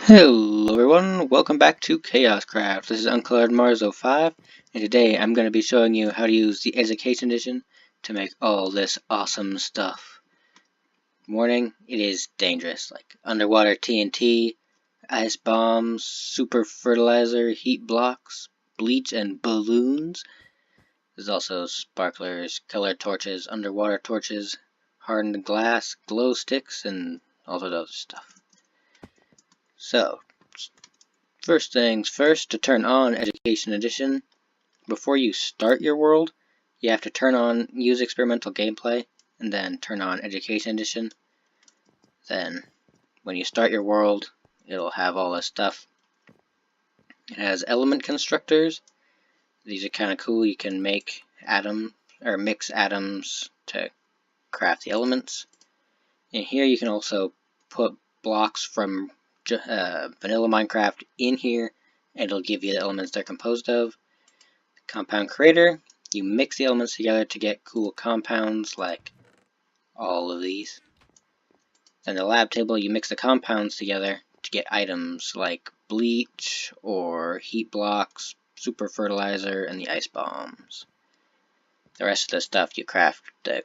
Hello everyone, welcome back to Chaos Craft. This is Uncolored Mars05, and today I'm going to be showing you how to use the Education Edition to make all this awesome stuff. Warning, it is dangerous, like underwater TNT, ice bombs, super fertilizer, heat blocks, bleach, and balloons. There's also sparklers, color torches, underwater torches, hardened glass, glow sticks, and all that other stuff. So, first things first, to turn on Education Edition, before you start your world, you have to turn on Use Experimental Gameplay, and then turn on Education Edition. Then, when you start your world, it'll have all this stuff. It has element constructors. These are kind of cool. You can make mix atoms to craft the elements. In here, you can also put blocks from vanilla Minecraft in here, and it'll give you the elements they're composed of. Compound Creator, you mix the elements together to get cool compounds like all of these. Then the Lab Table, you mix the compounds together to get items like bleach or heat blocks, super fertilizer, and the ice bombs. The rest of the stuff you craft the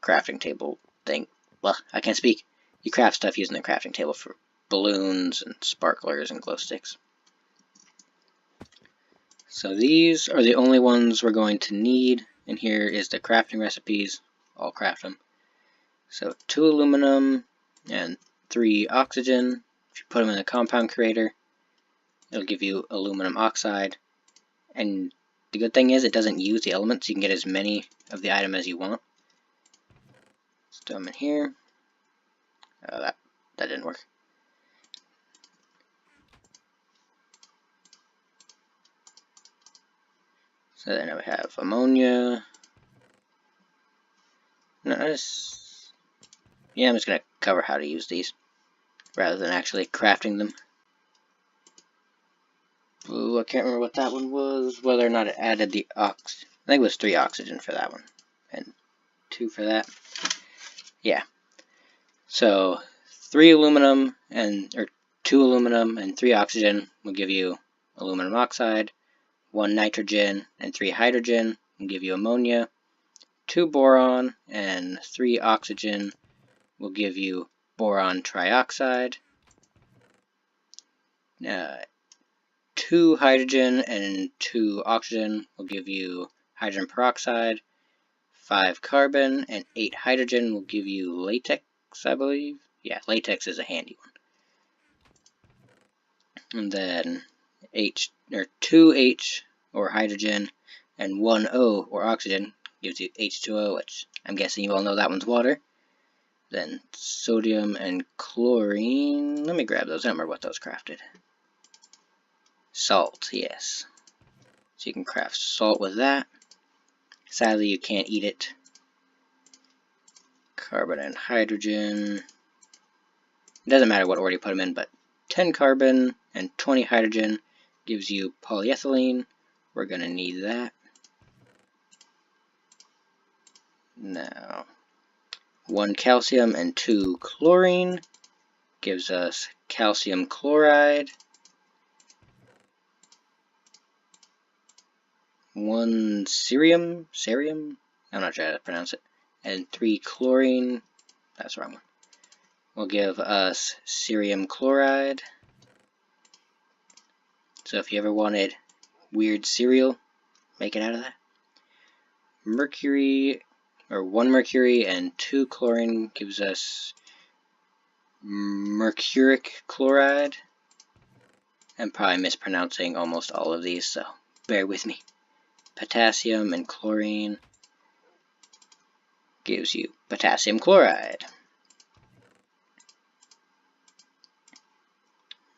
crafting table thing. Well, I can't speak. You craft stuff using the crafting table for balloons and sparklers and glow sticks. So these are the only ones we're going to need, and here is the crafting recipes. I'll craft them. So 2 aluminum and 3 oxygen. If you put them in the compound creator, it'll give you aluminum oxide. And the good thing is it doesn't use the elements. You can get as many of the item as you want. Let's throw them in here. That didn't work. So then we have ammonia. No, I'm just going to cover how to use these rather than actually crafting them. Ooh, I can't remember what that one was, whether or not it added the ox. I think it was 3 oxygen for that one, and 2 for that. Yeah. So 2 aluminum and 3 oxygen will give you aluminum oxide. 1 nitrogen and 3 hydrogen will give you ammonia. 2 boron and 3 oxygen will give you boron trioxide. 2 hydrogen and 2 oxygen will give you hydrogen peroxide. 5 carbon and 8 hydrogen will give you latex, I believe. Yeah, latex is a handy one. And then 2 H or hydrogen and 1 O or oxygen gives you H2O, which I'm guessing you all know that one's water. Then sodium and chlorine. Let me grab those. I don't remember what those crafted. Salt, yes. So you can craft salt with that. Sadly, you can't eat it. Carbon and hydrogen. It doesn't matter what order you put them in, but 10 carbon and 20 hydrogen gives you polyethylene. We're going to need that. Now, 1 calcium and 2 chlorine gives us calcium chloride. 1 cerium, I'm not sure how to pronounce it, and 3 chlorine, that's the wrong one, will give us cerium chloride. So if you ever wanted weird cereal, make it out of that. Mercury, or 1 mercury and 2 chlorine gives us mercuric chloride. I'm probably mispronouncing almost all of these, so bear with me. Potassium and chlorine gives you potassium chloride.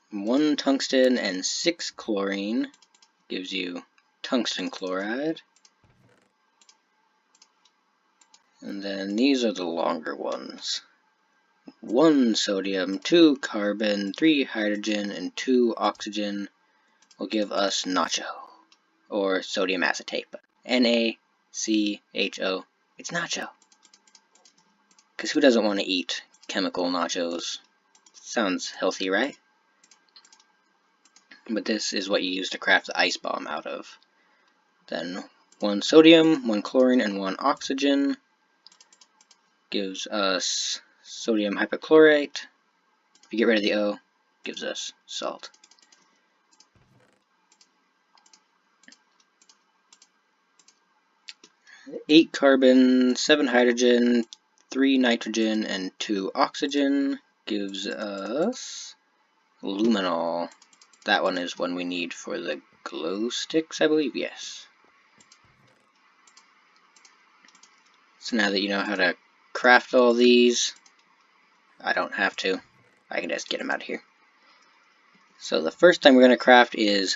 1 tungsten and 6 chlorine gives you tungsten chloride. And then these are the longer ones. 1 sodium, 2 carbon, 3 hydrogen, and 2 oxygen will give us nacho, or sodium acetate, but NaCHO, it's nacho. Because who doesn't want to eat chemical nachos? Sounds healthy, right? but this is what you use to craft the ice bomb out of. Then 1 sodium, 1 chlorine, and 1 oxygen gives us sodium hypochlorite. If you get rid of the O, gives us salt. Eight carbon, 7 hydrogen, 3 nitrogen, and 2 oxygen gives us luminol. That one is one we need for the glow sticks, I believe. Yes. So now that you know how to craft all these, I don't have to. I can just get them out of here. So the first thing we're going to craft is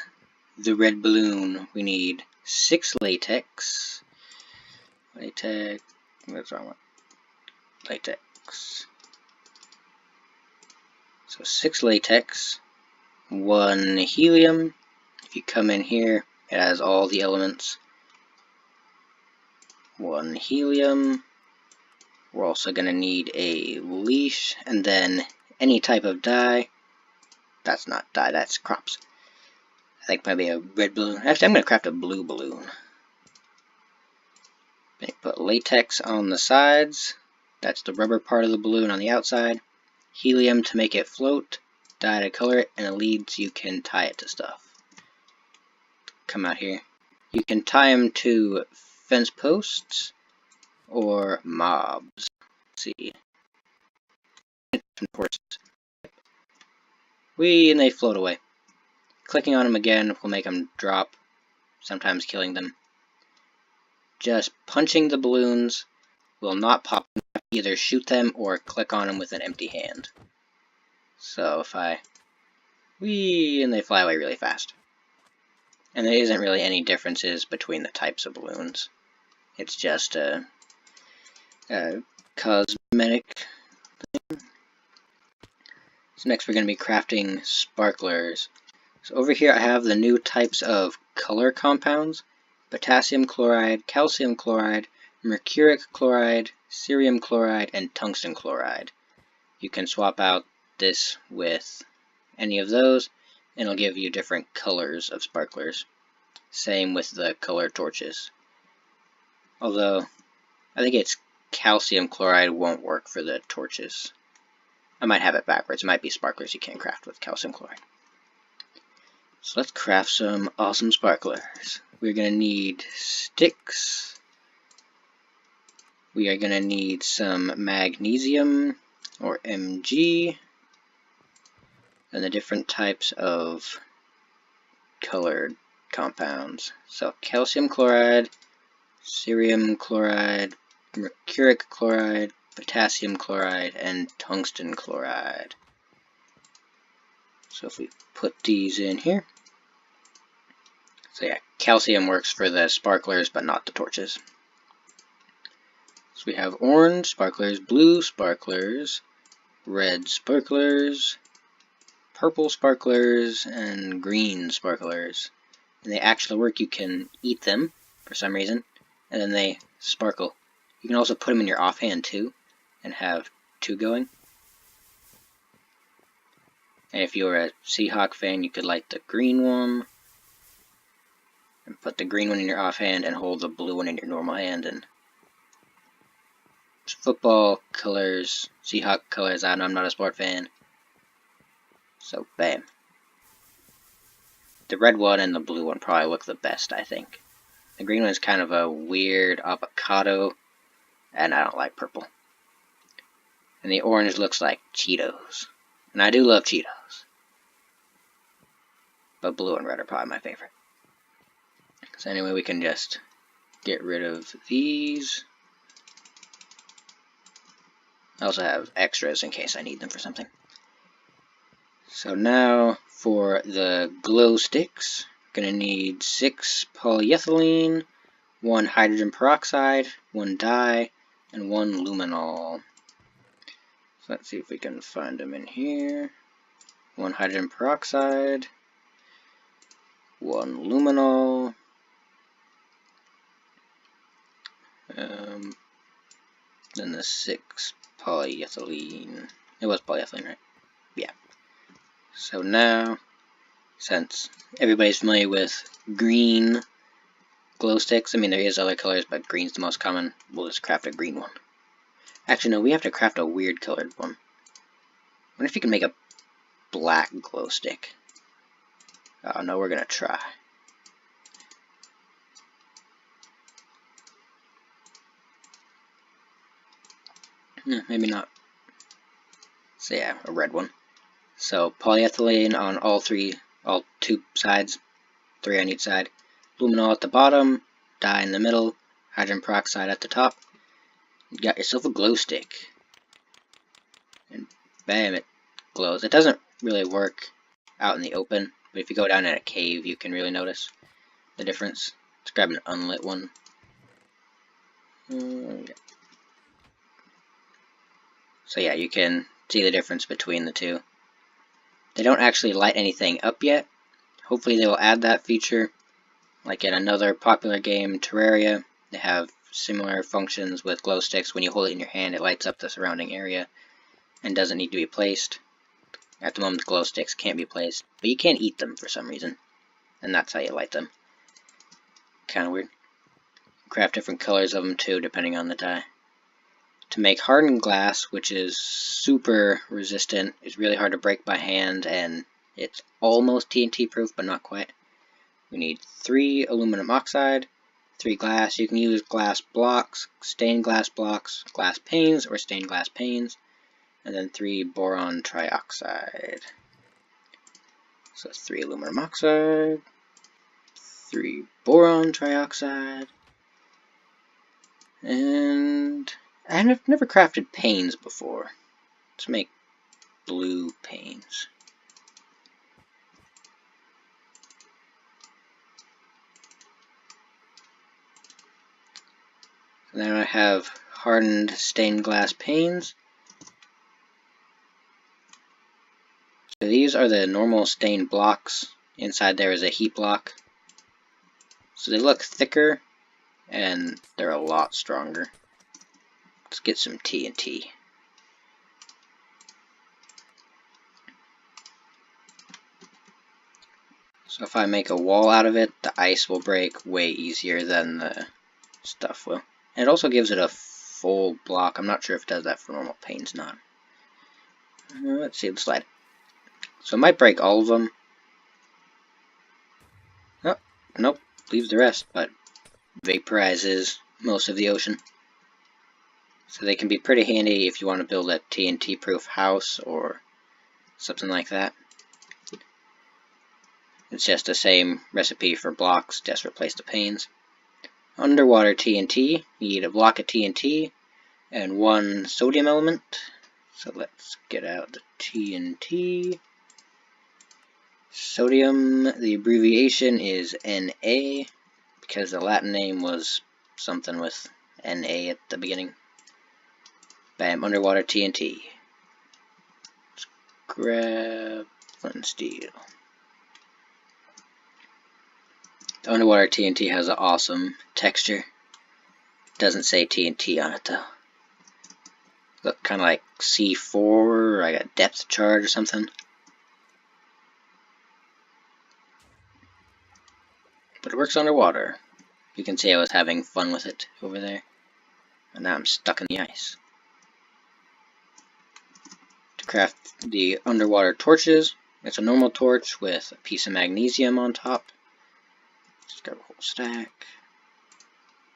the red balloon. We need 6 latex. What's wrong with latex? So 6 latex, 1 helium. If you come in here, it has all the elements. 1 helium. We're also going to need a leash, and then any type of dye. That's not dye, that's crops. I think maybe a red balloon. Actually, I'm going to craft a blue balloon. Put latex on the sides. That's the rubber part of the balloon on the outside. Helium to make it float. Dye to color it, and a lead so you can tie it to stuff. Come out here. You can tie them to fence posts or mobs. Let's see. And they float away. Clicking on them again will make them drop, sometimes killing them. Just punching the balloons will not pop them. Either shoot them or click on them with an empty hand. So if I and they fly away really fast. And there isn't really any differences between the types of balloons. It's just a cosmetic thing. So next we're going to be crafting sparklers. So over here I have the new types of color compounds: potassium chloride, calcium chloride, mercuric chloride, cerium chloride, and tungsten chloride. You can swap out this with any of those, and it'll give you different colors of sparklers. Same with the color torches. Although, I think it's calcium chloride won't work for the torches. I might have it backwards. It might be sparklers you can't craft with calcium chloride. So let's craft some awesome sparklers. We're going to need sticks. We are going to need some magnesium, or Mg, and the different types of colored compounds. So calcium chloride, cerium chloride, mercuric chloride, potassium chloride, and tungsten chloride. So if we put these in here. So yeah, calcium works for the sparklers but not the torches. So we have orange sparklers, blue sparklers, red sparklers, purple sparklers, and green sparklers. And they actually work. You can eat them for some reason, and then they sparkle. You can also put them in your offhand too, and have 2 going. And if you were a Seahawk fan, you could light the green one, and put the green one in your offhand, and hold the blue one in your normal hand. And football colors, Seahawk colors. I know I'm not a sport fan, so bam. The red one and the blue one probably look the best, I think. The green one is kind of a weird avocado, and I don't like purple. And the orange looks like Cheetos. And I do love Cheetos. But blue and red are probably my favorite. So anyway, we can just get rid of these. I also have extras in case I need them for something. So now for the glow sticks, we're going to need 6 polyethylene, 1 hydrogen peroxide, 1 dye, and 1 luminol. So let's see if we can find them in here. 1 hydrogen peroxide, 1 luminol, then the 6 polyethylene. It was polyethylene, right? Yeah. So now since everybody's familiar with green glow sticks. I mean, there is other colors, but green's the most common. We'll just craft a green one. Actually, no, we have to craft a weird colored one. I wonder if you can make a black glow stick. Oh no, we're gonna try. Maybe not. So yeah, a red one. So polyethylene on all two sides, 3 on each side. Luminol at the bottom, dye in the middle, hydrogen peroxide at the top. You got yourself a glow stick. And bam, it glows. It doesn't really work out in the open, but if you go down in a cave, you can really notice the difference. Let's grab an unlit one. So yeah, you can see the difference between the two. They don't actually light anything up yet. Hopefully they will add that feature. Like in another popular game, Terraria, they have similar functions with glow sticks. When you hold it in your hand, it lights up the surrounding area and doesn't need to be placed. At the moment, the glow sticks can't be placed, but you can eat them for some reason, and that's how you light them. Kind of weird. Craft different colors of them too, depending on the dye. To make hardened glass, which is super resistant, is really hard to break by hand, and it's almost TNT proof, but not quite. We need 3 aluminum oxide, 3 glass. You can use glass blocks, stained glass blocks, glass panes, or stained glass panes, and then 3 boron trioxide. So 3 aluminum oxide, 3 boron trioxide, and I've never crafted panes before. Let's make blue panes. And then I have hardened stained glass panes. So these are the normal stained blocks. Inside there is a heat block. So they look thicker and they're a lot stronger. Let's get some TNT. So if I make a wall out of it, the ice will break way easier than the stuff will. And it also gives it a full block. I'm not sure if it does that for normal panes, not. Let's see, let's slide. So it might break all of them. Oh, nope, leaves the rest, but vaporizes most of the ocean. So they can be pretty handy if you want to build a TNT-proof house or something like that. It's just the same recipe for blocks, just replace the panes. Underwater TNT, you need a block of TNT and 1 sodium element. So let's get out the TNT. Sodium, the abbreviation is Na, because the Latin name was something with Na at the beginning. Bam, underwater TNT. Let's grab flint steel. The underwater TNT has an awesome texture. Doesn't say TNT on it though. Look kind of like C4 or like a depth charge or something. But it works underwater. You can see I was having fun with it over there. And now I'm stuck in the ice. To craft the underwater torches, it's a normal torch with a piece of magnesium on top. Just grab a whole stack.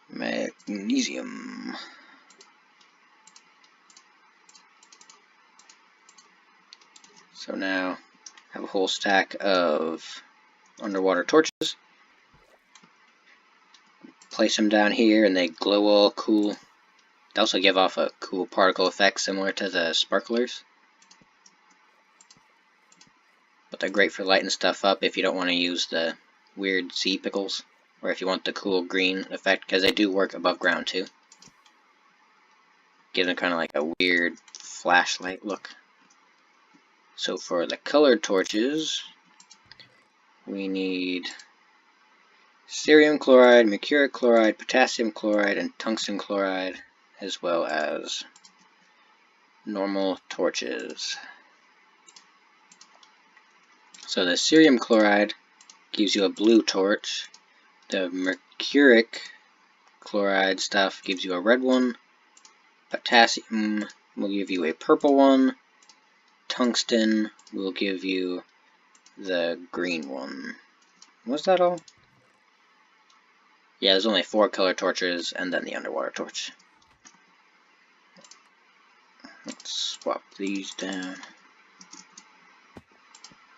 Magnesium. So now I have a whole stack of underwater torches. Place them down here and they glow all cool. They also give off a cool particle effect similar to the sparklers. But they're great for lighting stuff up if you don't want to use the weird sea pickles. Or if you want the cool green effect, because they do work above ground too. Give them kind of like a weird flashlight look. So for the colored torches, we need cerium chloride, mercuric chloride, potassium chloride, and tungsten chloride, as well as normal torches. So the cerium chloride gives you a blue torch. The mercuric chloride stuff gives you a red one. Potassium will give you a purple one. Tungsten will give you the green one. Was that all? Yeah, there's only 4 color torches and then the underwater torch. Let's swap these down.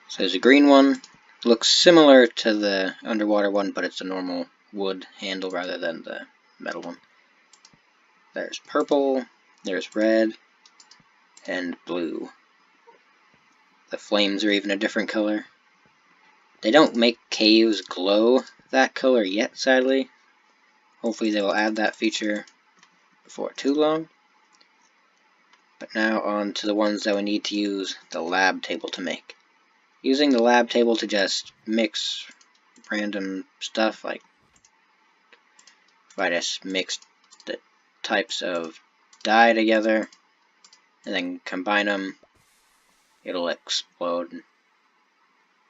So there's a green one. Looks similar to the underwater one, but it's a normal wood handle rather than the metal one. There's purple, there's red, and blue. The flames are even a different color. They don't make caves glow that color yet, sadly. Hopefully they will add that feature before too long. But now on to the ones that we need to use the lab table to make. Using the lab table to just mix random stuff, like if I just mixed the types of dye together and then combine them, it'll explode.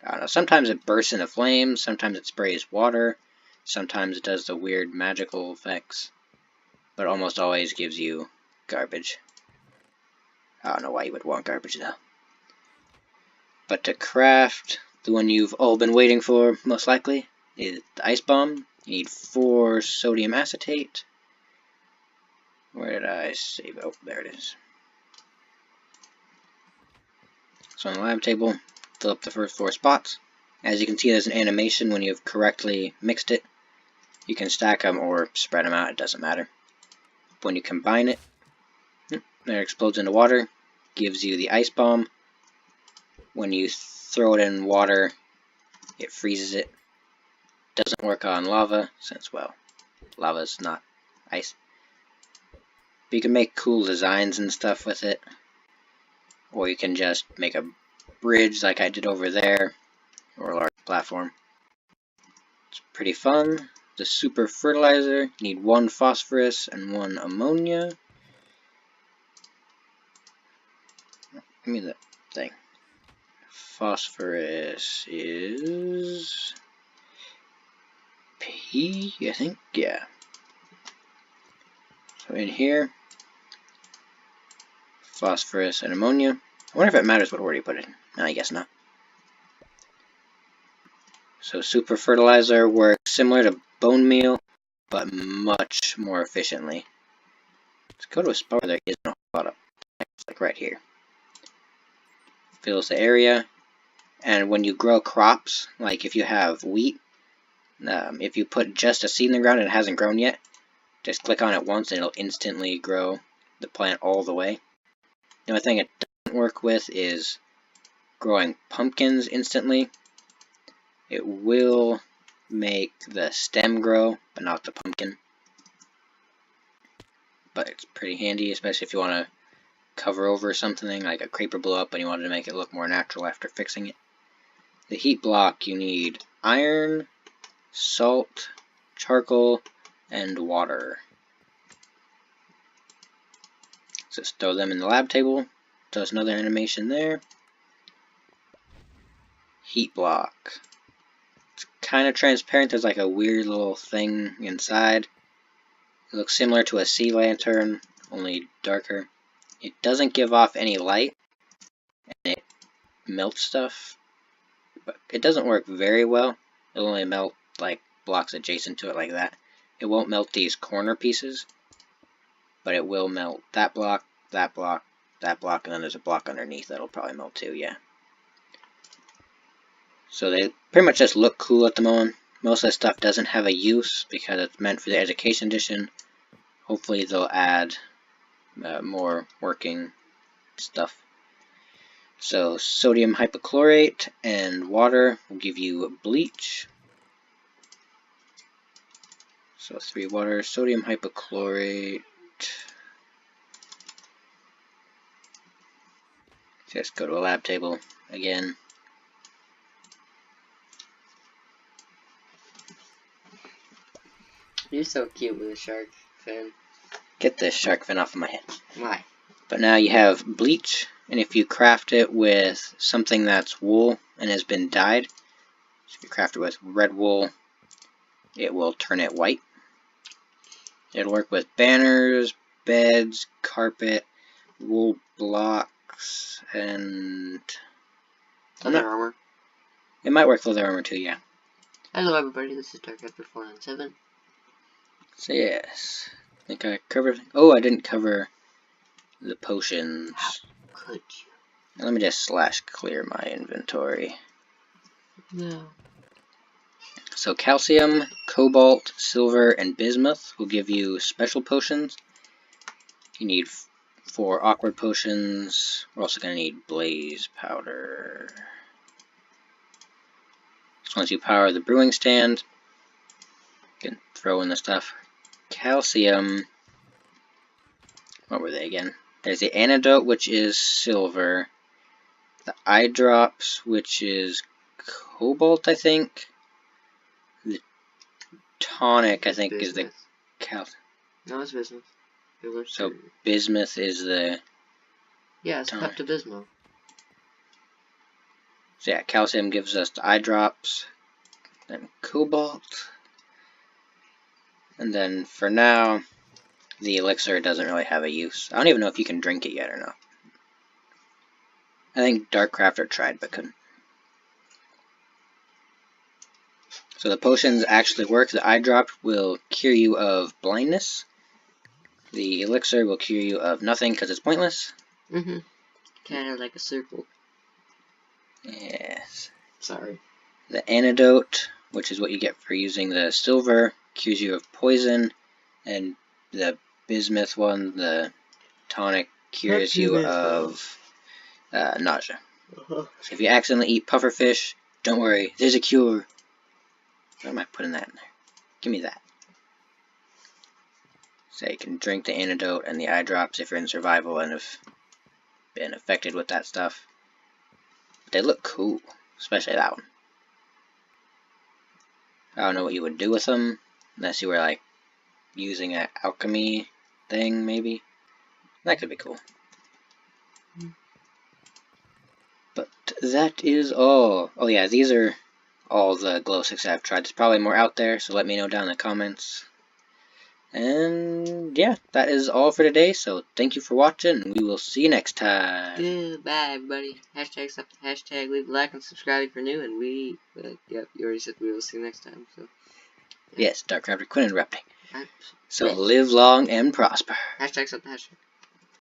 I don't know, sometimes it bursts into flames, sometimes it sprays water, sometimes it does the weird magical effects, but almost always gives you garbage. I don't know why you would want garbage though. But to craft the one you've all been waiting for, most likely, is the ice bomb. You need 4 sodium acetate. Where did I save it? Oh, there it is. So on the lab table, fill up the first 4 spots. As you can see, there's an animation when you've correctly mixed it. You can stack them or spread them out, it doesn't matter. When you combine it, it explodes into water, gives you the ice bomb. When you throw it in water, it freezes it. Doesn't work on lava, since, well, lava's not ice. But you can make cool designs and stuff with it. Or you can just make a bridge like I did over there, or a large platform. It's pretty fun. The super fertilizer, you need 1 phosphorus and 1 ammonia. Give me the thing. Phosphorus is P, I think, yeah. So in here, phosphorus and ammonia. I wonder if it matters what order you put it in. No, I guess not. So super fertilizer works similar to bone meal, but much more efficiently. Let's go to a spot where there isn't a lot of, like right here. Fills the area, and when you grow crops, like if you have wheat, if you put just a seed in the ground and it hasn't grown yet, just click on it once and it'll instantly grow the plant all the way. The only thing it doesn't work with is growing pumpkins instantly. It will make the stem grow, but not the pumpkin. But it's pretty handy, especially if you want to cover over something, like a creeper blew up and you wanted to make it look more natural after fixing it. The heat block, you need iron, salt, charcoal, and water. So just throw them in the lab table. Does another animation there. Heat block. It's kind of transparent. There's like a weird little thing inside. It looks similar to a sea lantern, only darker. It doesn't give off any light, and it melts stuff, but it doesn't work very well. It'll only melt like blocks adjacent to it like that. It won't melt these corner pieces, but it will melt that block, that block, that block, and then there's a block underneath that'll probably melt too, yeah. So they pretty much just look cool at the moment. Most of the stuff doesn't have a use because it's meant for the education edition. Hopefully they'll add more working stuff. So sodium hypochlorite and water will give you bleach. So 3 water, sodium hypochlorite. Just go to a lab table again. You're so cute with a shark fin. Get this shark fin off of my head. Why? But now you have bleach, and if you craft it with something that's wool, and has been dyed. So if you craft it with red wool, it will turn it white. It'll work with banners, beds, carpet, wool blocks, and Leather armor. It might work with leather armor too, yeah. Hello everybody, this is DarkRaptor497. So yes, I think I covered. Oh, I didn't cover the potions. How could you? Let me just /clear my inventory. No. So calcium, cobalt, silver, and bismuth will give you special potions. You need 4 awkward potions. We're also going to need blaze powder. So once you power the brewing stand, you can throw in the stuff. Calcium. What were they again? There's the antidote, which is silver. The eye drops, which is cobalt, I think. The tonic, I think, is the calcium. No, it's bismuth. So bismuth is the yeah, it's tonic. Pepto-Bismol. So yeah, calcium gives us the eye drops, then cobalt, and then for now, the elixir doesn't really have a use. I don't even know if you can drink it yet or not. I think DarkCrafter tried but couldn't. So the potions actually work. The eye drop will cure you of blindness. The elixir will cure you of nothing because it's pointless. Mm-hmm. Kind of like a circle. Yes. Sorry. The antidote, which is what you get for using the silver, cures you of poison. And the bismuth one, the tonic, cures you of nausea. So if you accidentally eat pufferfish, don't worry, there's a cure. Why am I putting that in there? Give me that. So you can drink the antidote and the eye drops if you're in survival and have been affected with that stuff. But they look cool, especially that one. I don't know what you would do with them, unless you were like using an alchemy thing, maybe. That could be cool. But that is all. Oh yeah, these are all the glow sticks I've tried. There's probably more out there, so let me know down in the comments. And yeah, that is all for today, so thank you for watching, and we will see you next time. Goodbye, everybody. Hashtag stop the hashtag, leave a like and subscribe if you're new, and yep, you already said we will see you next time, so. Yes, DarkRaptor, quit interrupting. Right. So live long and prosper. Hashtag stop the hashtag.